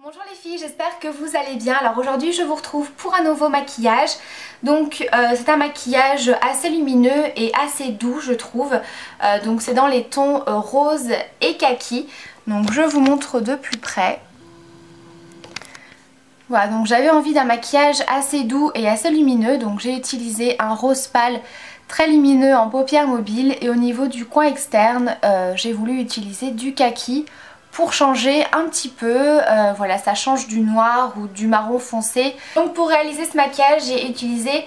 Bonjour les filles, j'espère que vous allez bien. Alors aujourd'hui je vous retrouve pour un nouveau maquillage. Donc c'est un maquillage assez lumineux et assez doux je trouve. Donc c'est dans les tons rose et kaki. Donc je vous montre de plus près. Voilà, donc j'avais envie d'un maquillage assez doux et assez lumineux. Donc j'ai utilisé un rose pâle très lumineux en paupières mobiles. Et au niveau du coin externe, j'ai voulu utiliser du kaki pour changer un petit peu. Voilà, ça change du noir ou du marron foncé. Donc pour réaliser ce maquillage, j'ai utilisé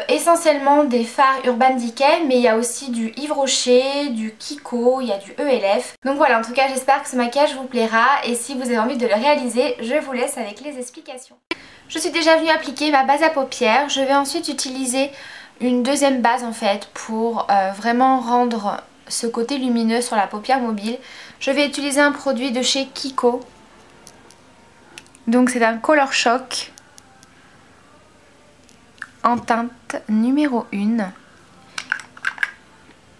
essentiellement des fards Urban Decay, mais il y a aussi du Yves Rocher, du Kiko, il y a du ELF. Donc voilà, en tout cas j'espère que ce maquillage vous plaira et si vous avez envie de le réaliser, je vous laisse avec les explications. Je suis déjà venue appliquer ma base à paupières. Je vais ensuite utiliser une deuxième base en fait pour vraiment rendre ce côté lumineux sur la paupière mobile. Je vais utiliser un produit de chez Kiko. Donc c'est un Color Shock en teinte numéro 1.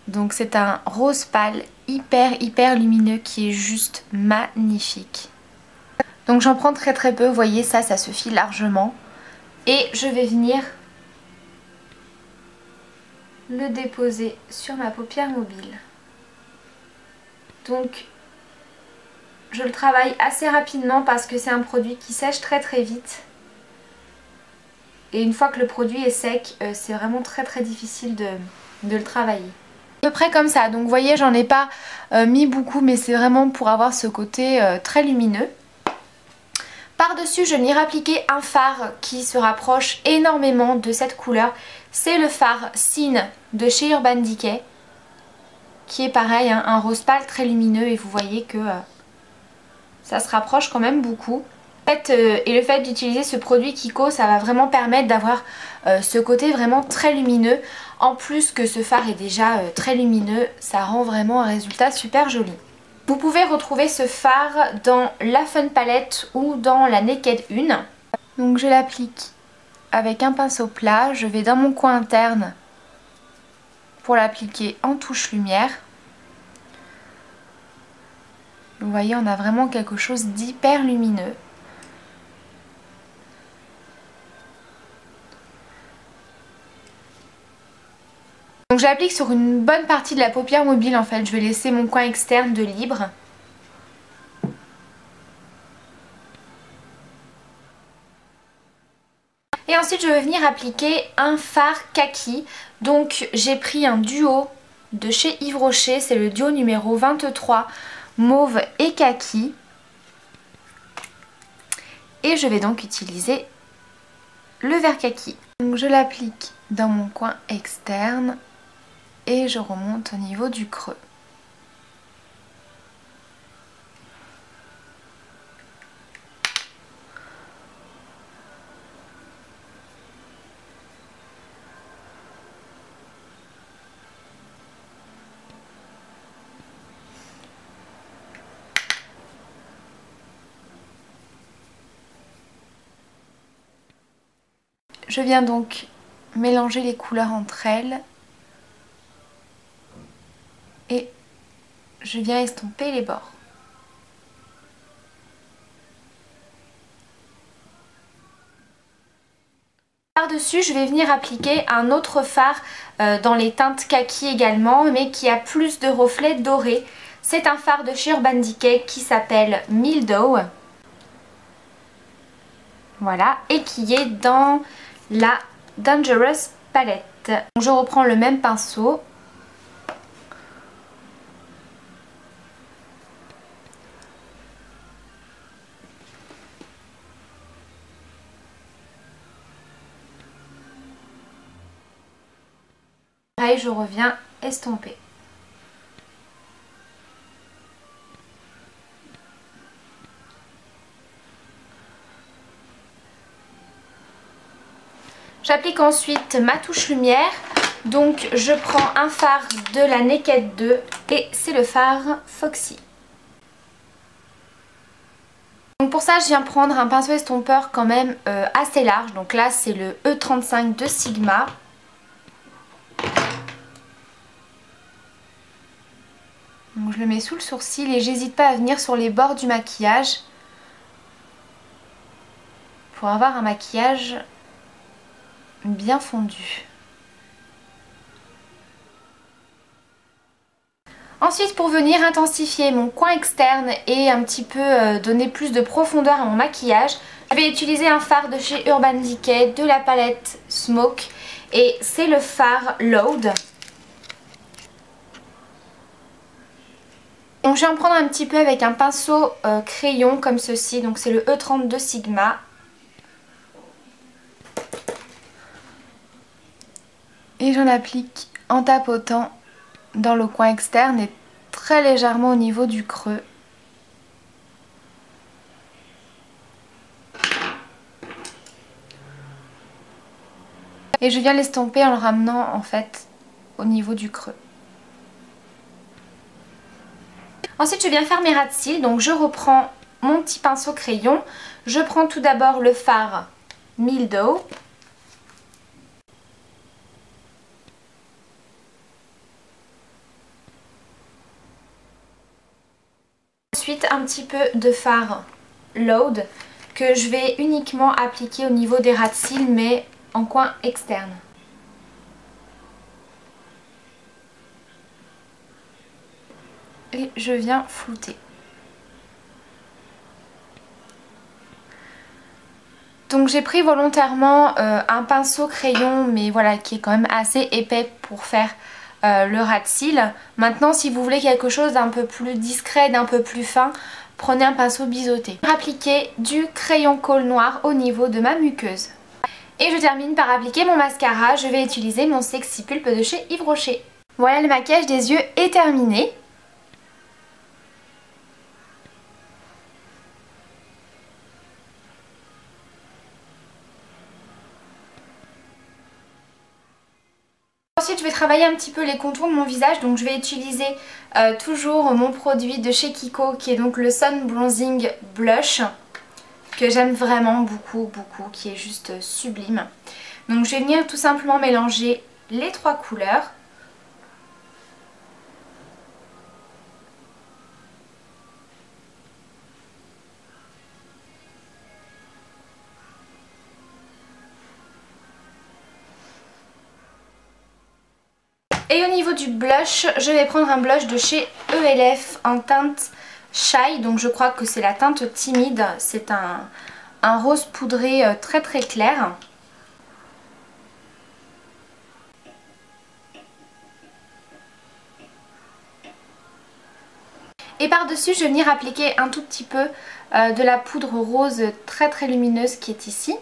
Donc c'est un rose pâle hyper lumineux qui est juste magnifique. Donc j'en prends très peu, vous voyez ça suffit largement. Et je vais venir le déposer sur ma paupière mobile. Donc je le travaille assez rapidement parce que c'est un produit qui sèche très vite. Et une fois que le produit est sec, c'est vraiment très difficile de le travailler. À peu près comme ça, donc vous voyez j'en ai pas mis beaucoup mais c'est vraiment pour avoir ce côté très lumineux. Par-dessus je vais venir appliquer un fard qui se rapproche énormément de cette couleur. C'est le fard Sin de chez Urban Decay. Qui est pareil, hein, un rose pâle très lumineux et vous voyez que ça se rapproche quand même beaucoup. Et le fait d'utiliser ce produit Kiko, ça va vraiment permettre d'avoir ce côté vraiment très lumineux. En plus que ce fard est déjà très lumineux, ça rend vraiment un résultat super joli. Vous pouvez retrouver ce fard dans la Fun Palette ou dans la Naked 1. Donc je l'applique avec un pinceau plat. Je vais dans mon coin interne pour l'appliquer en touche lumière. Vous voyez, on a vraiment quelque chose d'hyper lumineux. Donc j'applique sur une bonne partie de la paupière mobile en fait. Je vais laisser mon coin externe de libre. Et ensuite je vais venir appliquer un fard kaki. Donc j'ai pris un duo de chez Yves Rocher. C'est le duo numéro 23, mauve et kaki. Et je vais donc utiliser le vert kaki. Donc je l'applique dans mon coin externe. Et je remonte au niveau du creux. Je viens donc mélanger les couleurs entre elles. Et je viens estomper les bords. Par-dessus, je vais venir appliquer un autre fard dans les teintes kaki également, mais qui a plus de reflets dorés. C'est un fard de chez Urban Decay qui s'appelle Mildew. Voilà, et qui est dans la Dangerous Palette. Je reprends le même pinceau. Pareil, je reviens estomper. J'applique ensuite ma touche lumière. Donc je prends un fard de la Naked 2 et c'est le fard Foxy. Donc pour ça je viens prendre un pinceau estompeur quand même assez large. Donc là c'est le E35 de Sigma. Donc je le mets sous le sourcil et j'hésite pas à venir sur les bords du maquillage pour avoir un maquillage bien fondu. Ensuite, pour venir intensifier mon coin externe et un petit peu donner plus de profondeur à mon maquillage, je vais utiliser un fard de chez Urban Decay de la palette Smoke et c'est le fard Loud. Donc je vais en prendre un petit peu avec un pinceau crayon comme ceci, donc c'est le E32 Sigma. Et j'en applique en tapotant dans le coin externe et très légèrement au niveau du creux. Et je viens l'estomper en le ramenant en fait au niveau du creux. Ensuite je viens faire mes ras de cils, donc je reprends mon petit pinceau crayon. Je prends tout d'abord le fard Mildew. Ensuite un petit peu de fard Loud que je vais uniquement appliquer au niveau des ras de cils mais en coin externe. Et je viens flouter. Donc j'ai pris volontairement un pinceau crayon mais voilà qui est quand même assez épais pour faire le ras de cils. Maintenant si vous voulez quelque chose d'un peu plus discret, d'un peu plus fin, prenez un pinceau biseauté. Appliquer du crayon colle noir au niveau de ma muqueuse. Et je termine par appliquer mon mascara. Je vais utiliser mon Sexy Pulp de chez Yves Rocher. Voilà, le maquillage des yeux est terminé. Ensuite je vais travailler un petit peu les contours de mon visage, donc je vais utiliser toujours mon produit de chez Kiko qui est donc le Sun Bronzing Blush que j'aime vraiment beaucoup, qui est juste sublime. Donc je vais venir tout simplement mélanger les trois couleurs. Et au niveau du blush, je vais prendre un blush de chez ELF en teinte Shy. Donc je crois que c'est la teinte timide. C'est un rose poudré très clair. Et par-dessus, je vais venir appliquer un tout petit peu de la poudre rose très lumineuse qui est ici.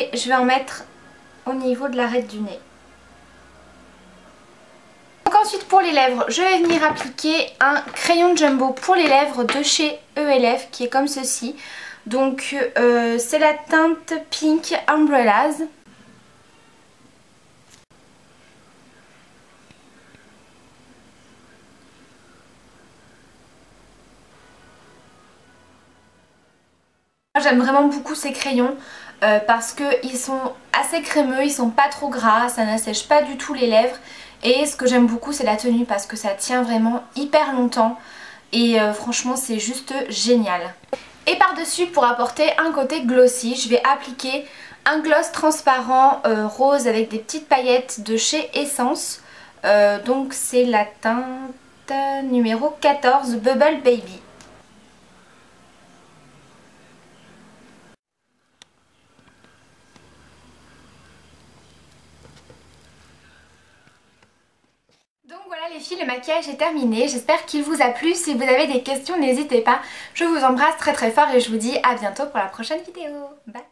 Et je vais en mettre au niveau de l'arête du nez. Donc ensuite pour les lèvres, je vais venir appliquer un crayon jumbo pour les lèvres de chez ELF qui est comme ceci. Donc c'est la teinte Pink Umbrellas. J'aime vraiment beaucoup ces crayons parce qu'ils sont assez crémeux, ils sont pas trop gras, ça n'assèche pas du tout les lèvres. Et ce que j'aime beaucoup c'est la tenue parce que ça tient vraiment hyper longtemps et franchement c'est juste génial. Et par-dessus pour apporter un côté glossy, je vais appliquer un gloss transparent rose avec des petites paillettes de chez Essence. Donc c'est la teinte numéro 14 Bubble Baby. Donc voilà les filles, le maquillage est terminé, j'espère qu'il vous a plu. Si vous avez des questions n'hésitez pas, je vous embrasse très fort et je vous dis à bientôt pour la prochaine vidéo. Bye.